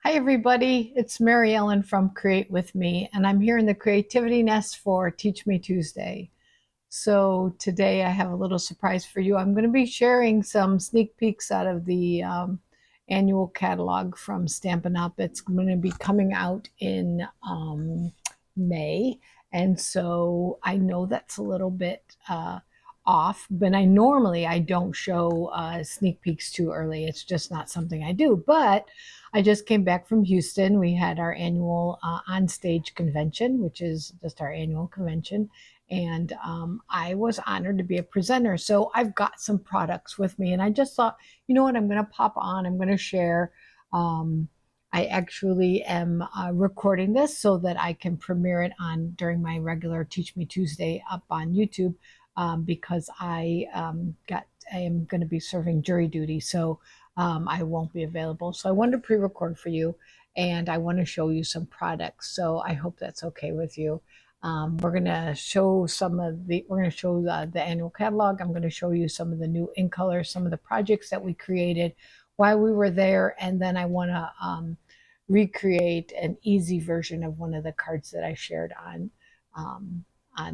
Hi, everybody. It's Mary Ellen from Create With Me, and I'm here in the Creativity Nest for Teach Me Tuesday. So, today I have a little surprise for you. I'm going to be sharing some sneak peeks out of the annual catalog from Stampin' Up. It's going to be coming out in May, and so I know that's a little bit off, but I don't show sneak peeks too early. It's just not something I do. But I just came back from Houston. We had our annual on-stage convention, which is just our annual convention, and I was honored to be a presenter. So I've got some products with me, and I just thought, you know what, I'm going to pop on. I'm going to share. Um, I actually am recording this so that I can premiere it on during my regular Teach Me Tuesday up on YouTube because I am going to be serving jury duty, so I won't be available. So I wanted to pre-record for you, and I want to show you some products. So I hope that's okay with you. We're going to show the annual catalog. I'm going to show you some of the new ink colors, some of the projects that we created while we were there, and then I want to recreate an easy version of one of the cards that I shared on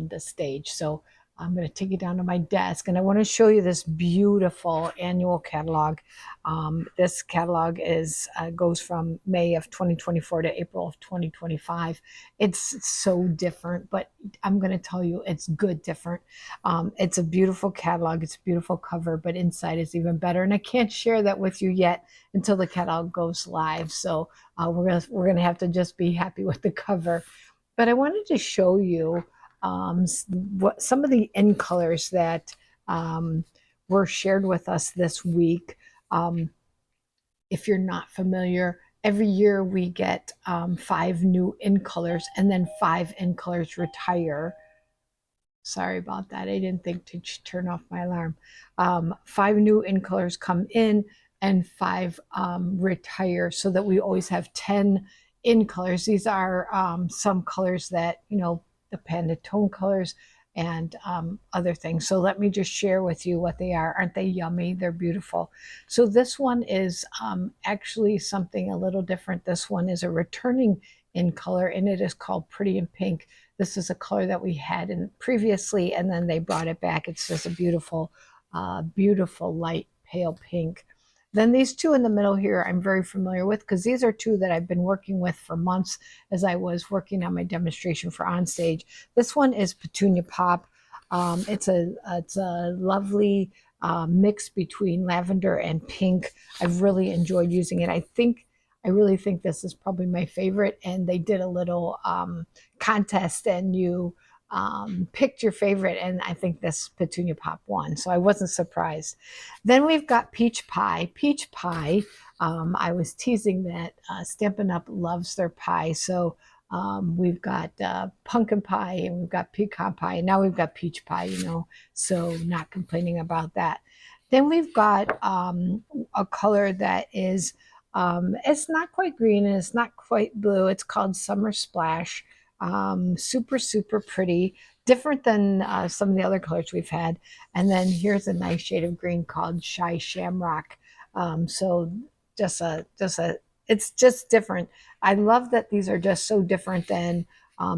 the stage. So I'm going to take you down to my desk, and I want to show you this beautiful annual catalog. This catalog goes from May of 2024 to April of 2025. It's so different, but I'm going to tell you it's good different. It's a beautiful catalog. It's a beautiful cover, but inside is even better. And I can't share that with you yet until the catalog goes live. So we're gonna have to just be happy with the cover. But I wanted to show you what some of the ink colors that were shared with us this week. Um, if you're not familiar, every year we get 5 new ink colors, and then 5 ink colors retire. Sorry about that. I didn't think to turn off my alarm. 5 new ink colors come in, and 5 retire, so that we always have 10 in colors. These are some colors that, the Pantone colors and other things. So let me just share with you what they are. Aren't they yummy? They're beautiful. So this one is actually something a little different. This one is a returning in color, and it is called Pretty in Pink. This is a color that we had in previously, and then they brought it back. It's just a beautiful, beautiful light pale pink. Then these two in the middle here, I'm very familiar with because these are two that I've been working with for months as I was working on my demonstration for Onstage. This one is Petunia Pop. It's a lovely mix between lavender and pink. I've really enjoyed using it. I really think this is probably my favorite. And they did a little contest, and you picked your favorite, and I think this Petunia Pop won, so I wasn't surprised. Then we've got Peach Pie. Peach Pie, I was teasing that Stampin' Up loves their pie, so we've got pumpkin pie, and we've got pecan pie, and now we've got peach pie, so not complaining about that. Then we've got a color that is, it's not quite green and it's not quite blue. It's called Summer Splash. Super, super pretty, different than some of the other colors we've had. And then here's a nice shade of green called Shy Shamrock. So it's just different. I love that these are just so different than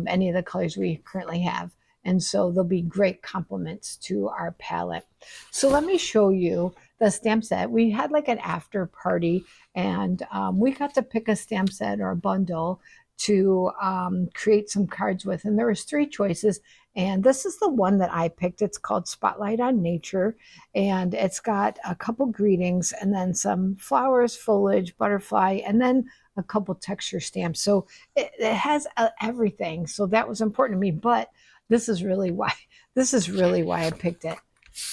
any of the colors we currently have. And so they'll be great complements to our palette. So let me show you the stamp set. We had like an after party, and we got to pick a stamp set or a bundle to create some cards with. And there was 3 choices. And this is the one that I picked. It's called Spotlight on Nature. And it's got a couple greetings, and then some flowers, foliage, butterfly, and then a couple texture stamps. So it has everything. So that was important to me. But this is really why I picked it.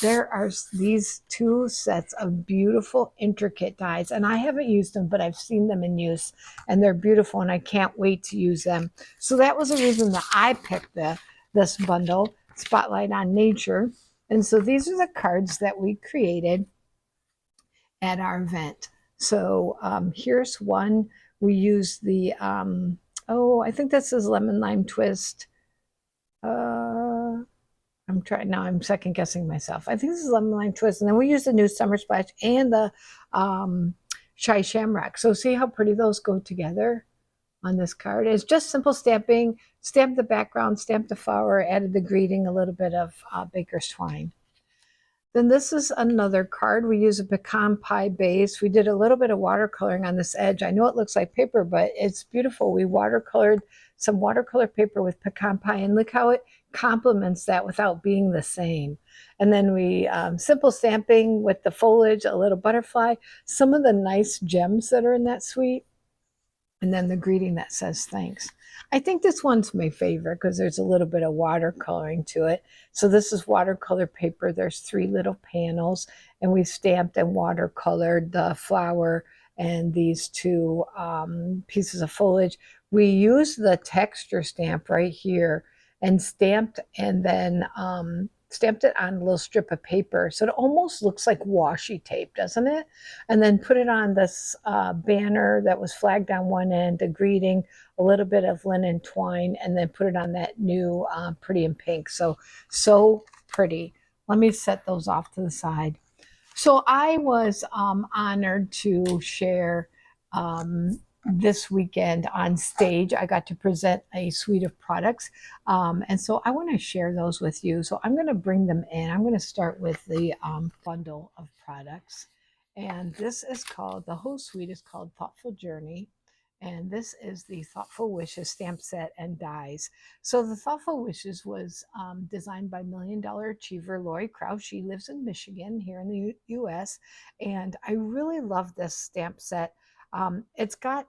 There are these 2 sets of beautiful, intricate dies, and I haven't used them, but I've seen them in use, and they're beautiful, and I can't wait to use them. So that was the reason that I picked this bundle, Spotlight on Nature. And so these are the cards that we created at our event. So here's one. We used the, I think this is Lemon Lime Twist. I'm second guessing myself. I think this is Lemon Lime Twist. And then we use the new Summer Splash and the Shy Shamrock. So see how pretty those go together on this card. It's just simple stamping. Stamped the background, stamped the flower, added the greeting, a little bit of baker's twine. Then this is another card. We use a pecan pie base. We did a little bit of watercoloring on this edge. I know it looks like paper, but it's beautiful. We watercolored some watercolor paper with pecan pie, and look how it complements that without being the same. And then we simple stamping with the foliage, a little butterfly, some of the nice gems that are in that suite, and then the greeting that says thanks. I think this one's my favorite because there's a little bit of watercoloring to it. So this is watercolor paper. There's 3 little panels, and we've stamped and watercolored the flower and these 2 pieces of foliage. We use the texture stamp right here and stamped, and then stamped it on a little strip of paper. So it almost looks like washi tape, doesn't it? And then put it on this banner that was flagged on one end, a greeting, a little bit of linen twine, and then put it on that new pretty in pink. So pretty. Let me set those off to the side. So I was honored to share this weekend on stage. I got to present a suite of products. And so I want to share those with you. So I'm going to bring them in. I'm going to start with the bundle of products. And this is called, the whole suite is called Thoughtful Journey. And this is the Thoughtful Wishes stamp set and dies. So the Thoughtful Wishes was designed by $1 Million Achiever Lori Krause. She lives in Michigan here in the US. And I really love this stamp set. It's got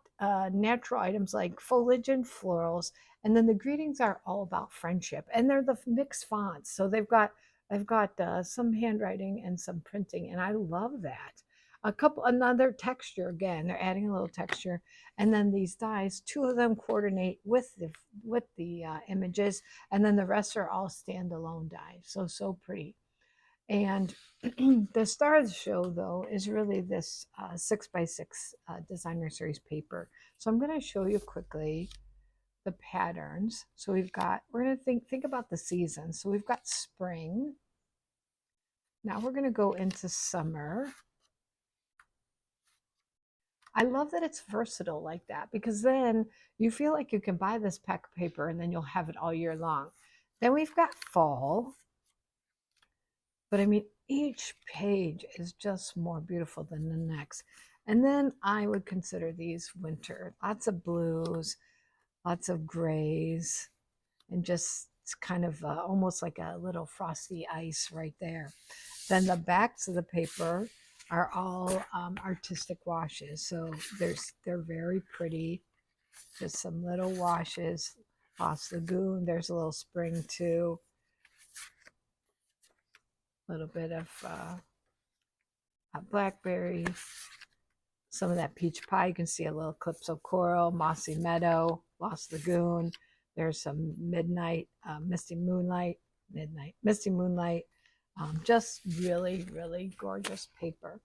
natural items like foliage and florals, and then the greetings are all about friendship, and they're the mixed fonts. So I've got some handwriting and some printing, and I love that. Another texture again. They're adding a little texture, and then these dies. 2 of them coordinate with the images, and then the rest are all standalone dies. So pretty. And the star of the show, though, is really this 6x6 designer series paper. So I'm going to show you quickly the patterns. So we're going to think about the season. So we've got spring. Now we're going to go into summer. I love that it's versatile like that, because then you feel like you can buy this pack of paper and then you'll have it all year long. Then we've got fall. But I mean, each page is just more beautiful than the next. And then I would consider these winter. Lots of blues, lots of grays, and just kind of almost like a little frosty ice right there. Then the backs of the paper are all artistic washes. So they're very pretty. Just some little washes. Lost Lagoon, there's a little spring too. A little bit of blackberry, some of that peach pie. You can see a little Calypso Coral, Mossy Meadow, Lost Lagoon. There's some Misty Moonlight. Just really, really gorgeous paper.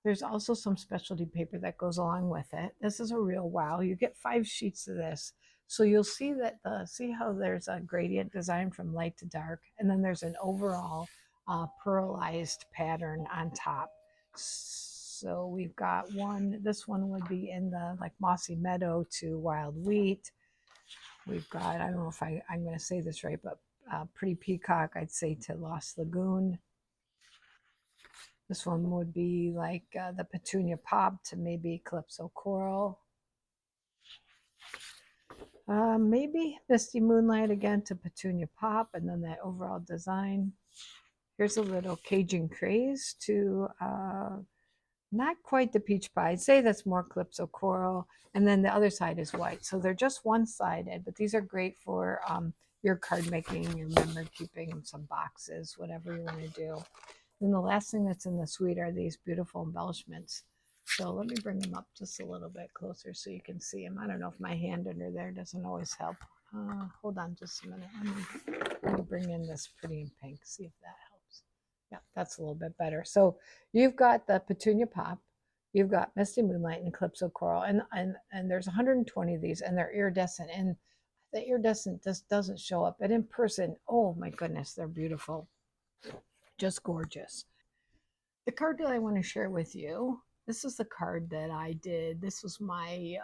There's also some specialty paper that goes along with it. This is a real wow. You get 5 sheets of this. So you'll see that see how there's a gradient design from light to dark, and then there's an overall pearlized pattern on top. So we've got one. This one would be in the like Mossy Meadow to Wild Wheat. We've got, I don't know if I'm going to say this right, but Pretty Peacock, I'd say, to Lost Lagoon. This one would be like the Petunia Pop to maybe Calypso Coral. Maybe Misty Moonlight again to Petunia Pop, and then that overall design. Here's a little Cajun Craze to not quite the Peach Pie. I'd say that's more Calypso Coral, and then the other side is white. So they're just one-sided, but these are great for your card making, your memory keeping, some boxes, whatever you want to do. Then the last thing that's in the suite are these beautiful embellishments. So let me bring them up just a little bit closer so you can see them. I don't know if my hand under there doesn't always help. Hold on just a minute. Let me bring in this pretty in pink, see if that helps. Yeah, that's a little bit better. So you've got the Petunia Pop, you've got Misty Moonlight and Calypso Coral, and there's 120 of these, and they're iridescent. And the iridescent just doesn't show up, but in person, oh my goodness, they're beautiful. Just gorgeous. The card that I want to share with you This is the card that I did. This was my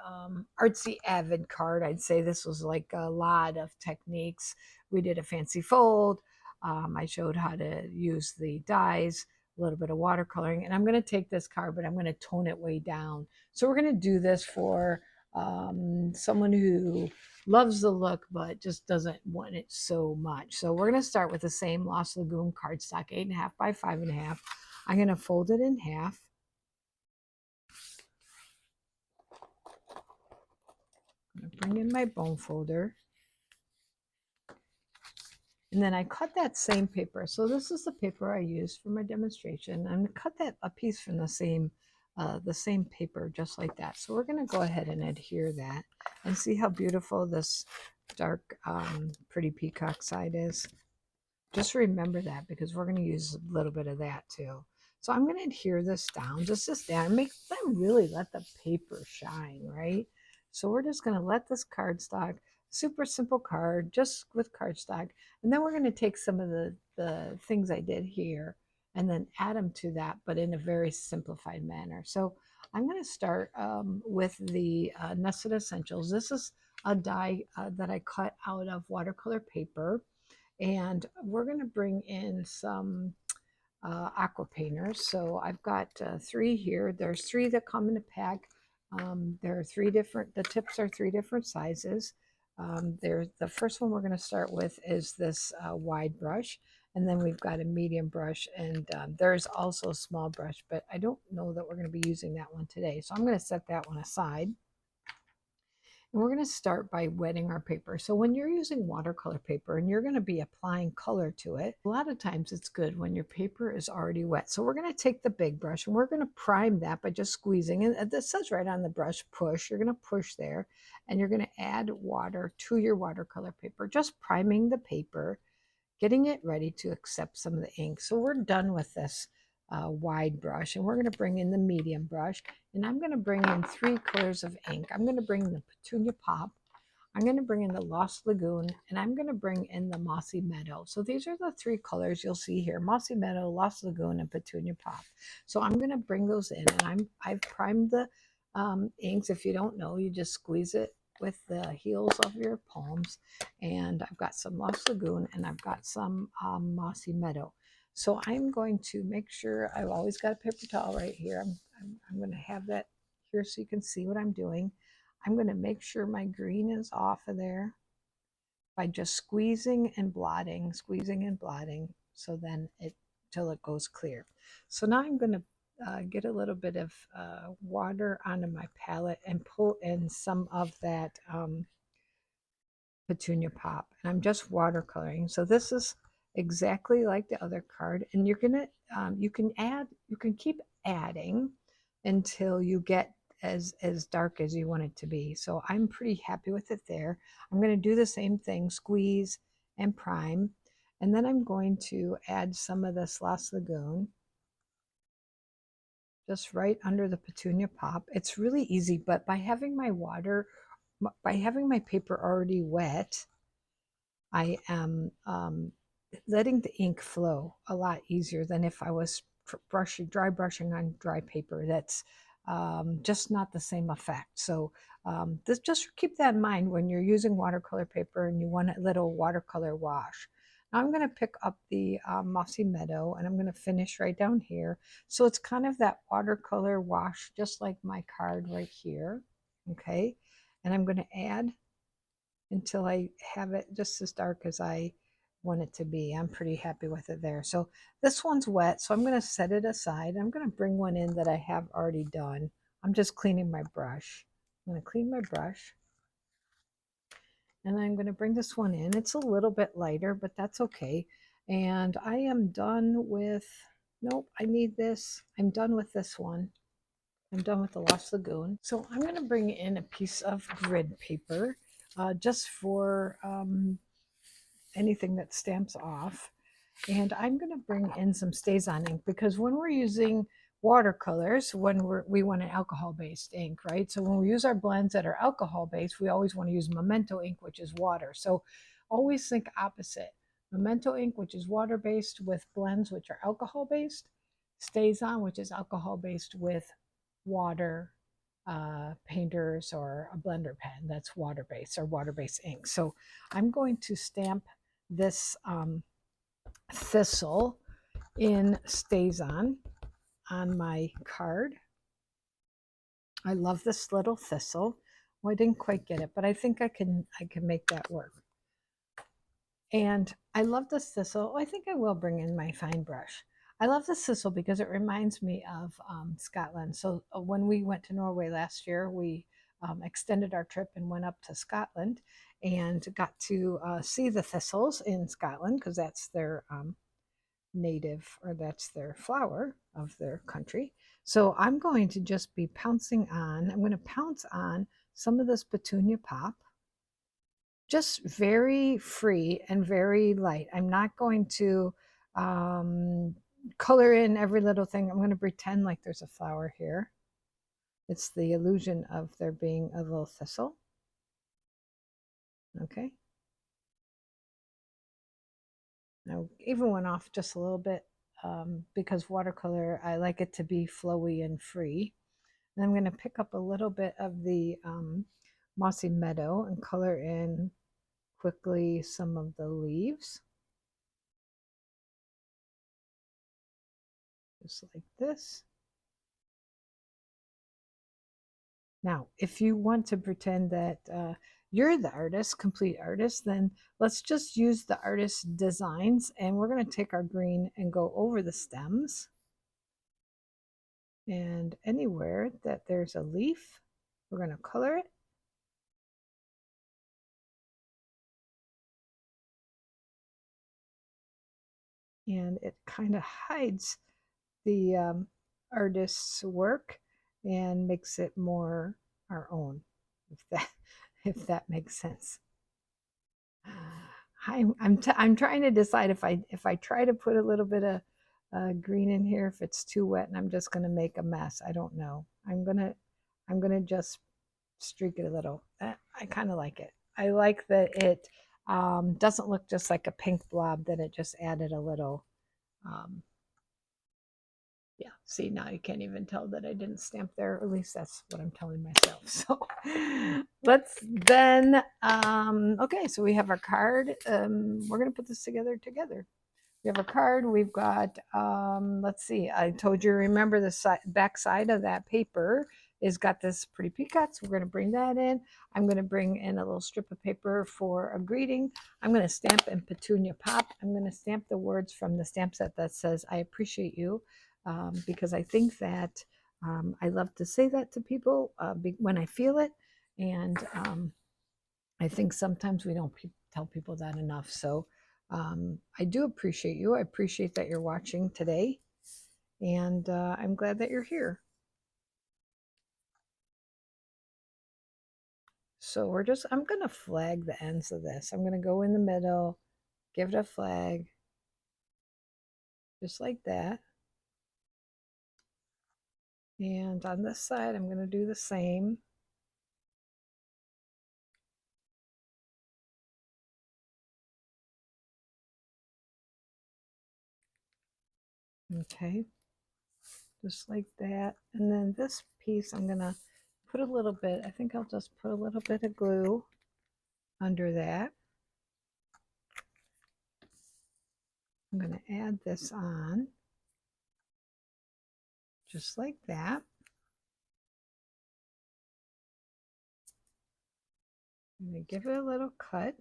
artsy avid card. I'd say this was like a lot of techniques. We did a fancy fold. I showed how to use the dies, a little bit of watercoloring, and I'm going to take this card, but I'm going to tone it way down. So we're going to do this for someone who loves the look but just doesn't want it so much. So we're going to start with the same Lost Lagoon cardstock, 8.5 by 5.5. I'm going to fold it in half. I'm going to bring in my bone folder. And then I cut that same paper. So this is the paper I used for my demonstration. I'm going to cut that a piece from the same paper, just like that. So we're going to go ahead and adhere that and see how beautiful this dark, pretty peacock side is. Just remember that because we're going to use a little bit of that too. So I'm going to adhere this down, just this down, make them really let the paper shine, right? So we're just going to let this cardstock, super simple card, just with cardstock, and then we're going to take some of the things I did here and then add them to that, but in a very simplified manner. So I'm going to start with the Nested Essentials. This is a die that I cut out of watercolor paper. And we're going to bring in some aqua painters. So I've got 3 here. There's 3 that come in a pack. There are 3 different, the tips are 3 different sizes. The first one we're going to start with is this wide brush. And then we've got a medium brush, and there's also a small brush, but I don't know that we're going to be using that one today. So I'm going to set that one aside. And we're going to start by wetting our paper. So when you're using watercolor paper and you're going to be applying color to it, a lot of times it's good when your paper is already wet. So we're going to take the big brush and we're going to prime that by just squeezing. And this says right on the brush, push. You're going to push there and you're going to add water to your watercolor paper, just priming the paper, getting it ready to accept some of the ink. So we're done with this wide brush, and we're going to bring in the medium brush, and I'm going to bring in 3 colors of ink. I'm going to bring the Petunia Pop, I'm going to bring in the Lost Lagoon, and I'm going to bring in the Mossy Meadow. So these are the 3 colors you'll see here: Mossy Meadow, Lost Lagoon, and Petunia Pop. So I'm going to bring those in, and I've primed the inks. If you don't know, you just squeeze it with the heels of your palms. And I've got some Lost Lagoon and I've got some Mossy Meadow. So I'm going to make sure I've always got a paper towel right here. I'm going to have that here so you can see what I'm doing. I'm going to make sure my green is off of there by just squeezing and blotting, so then till it goes clear. So now I'm going to get a little bit of water onto my palette and pull in some of that Petunia Pop, and I'm just watercoloring. So this is exactly like the other card, and you're gonna you can keep adding until you get as dark as you want it to be. So I'm pretty happy with it there. I'm going to do the same thing, squeeze and prime, and then I'm going to add some of this Lost Lagoon just right under the Petunia Pop. It's really easy, but by having my paper already wet, I am letting the ink flow a lot easier than if I was dry brushing on dry paper. That's just not the same effect. So just keep that in mind when you're using watercolor paper and you want a little watercolor wash. Now I'm going to pick up the Mossy Meadow and I'm going to finish right down here. So it's kind of that watercolor wash, just like my card right here. Okay. And I'm going to add until I have it just as dark as I want it to be. I'm pretty happy with it there. So this one's wet, so I'm going to set it aside. I'm going to bring one in that I have already done. I'm just cleaning my brush. I'm going to clean my brush. And I'm going to bring this one in. It's a little bit lighter, but that's okay. And I am done with, nope, I need this. I'm done with this one. I'm done with the Lost Lagoon. So I'm going to bring in a piece of grid paper just for anything that stamps off. And I'm going to bring in some StazOn ink because when we're using watercolors, we want an alcohol-based ink, right? So when we use our blends that are alcohol-based, we always want to use Memento ink, which is water. So always think opposite. Memento ink, which is water-based with blends which are alcohol-based. StazOn, which is alcohol-based with water painters or a blender pen that's water-based or water-based ink. So I'm going to stamp this thistle in StazOn on my card. I love this little thistle. Well, I didn't quite get it, but I think I can make that work. And I love this thistle. I think I will bring in my fine brush. I love this thistle because it reminds me of Scotland. So when we went to Norway last year, we extended our trip and went up to Scotland and got to see the thistles in Scotland because that's their native, or that's their flower of their country. So I'm going to just be pouncing on, I'm going to pounce on some of this petunia pop, just very free and very light. I'm not going to color in every little thing. I'm going to pretend like there's a flower here. It's the illusion of there being a little thistle. Okay. I even went off just a little bit because watercolor, I like it to be flowy and free. And I'm going to pick up a little bit of the mossy meadow and color in quickly some of the leaves. Just like this. Now, if you want to pretend that you're the artist, complete artist, then let's just use the artist's designs, and we're going to take our green and go over the stems. And anywhere that there's a leaf, we're going to color it. And it kind of hides the artist's work and makes it more our own, if that makes sense. I'm trying to decide if I try to put a little bit of green in here, if it's too wet and I'm just going to make a mess. I don't know. I'm gonna just streak it a little. I kind of like it. I like that it doesn't look just like a pink blob, that it just added a little yeah, see, now you can't even tell that I didn't stamp there. At least that's what I'm telling myself. So let's then, okay, so we have our card. We're going to put this together. We have a card. We've got, let's see, I told you, remember the back side of that paper is got this pretty peacocks. We're going to bring that in. I'm going to bring in a little strip of paper for a greeting. I'm going to stamp in Petunia Pop. I'm going to stamp the words from the stamp set that says, I appreciate you, because I think that I love to say that to people when I feel it. And I think sometimes we don't tell people that enough. So I do appreciate you. I appreciate that you're watching today. And I'm glad that you're here. So I'm going to flag the ends of this. I'm going to go in the middle, give it a flag, just like that. And on this side, I'm going to do the same. Okay, just like that. And then this piece, I'm going to put a little bit, I think I'll just put a little bit of glue under that. I'm going to add this on, just like that. I'm going to give it a little cut.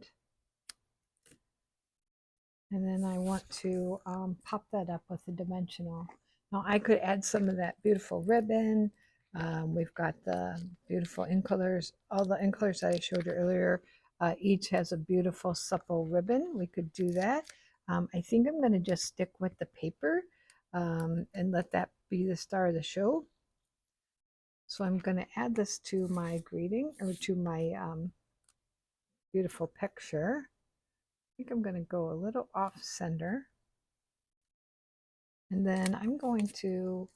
And then I want to pop that up with a dimensional. Now I could add some of that beautiful ribbon. We've got the beautiful ink colors. All the ink colors that I showed you earlier, each has a beautiful supple ribbon. We could do that. I think I'm going to just stick with the paper and let that be the star of the show. So I'm going to add this to my greeting, or to my beautiful picture. I think I'm going to go a little off center. And then I'm going to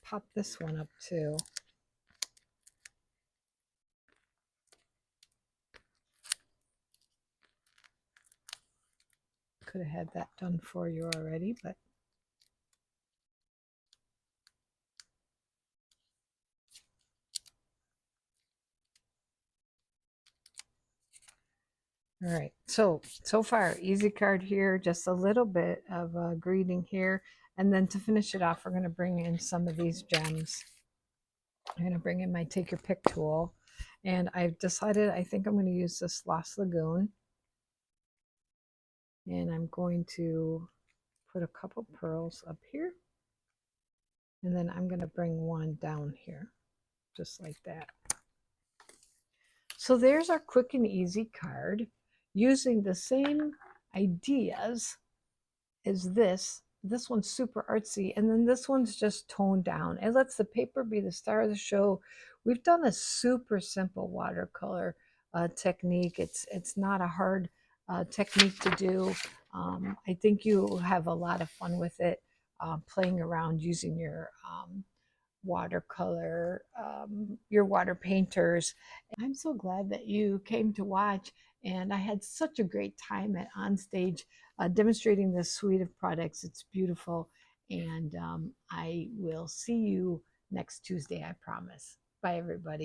pop this one up too. Could have had that done for you already, but All right, so far, easy card here, just a little bit of a greeting here. And then to finish it off, we're going to bring in some of these gems. I'm going to bring in my Take Your Pick tool. And I've decided I think I'm going to use this Lost Lagoon. And I'm going to put a couple pearls up here. And then I'm going to bring one down here, just like that. So there's our quick and easy card using the same ideas as this. This one's super artsy, and then this one's just toned down. It lets the paper be the star of the show. We've done a super simple watercolor technique. It's not a hard technique to do. I think you have a lot of fun with it, playing around using your water painters. I'm so glad that you came to watch, and I had such a great time at Onstage demonstrating this suite of products. It's beautiful, and I will see you next Tuesday, I promise. Bye, everybody.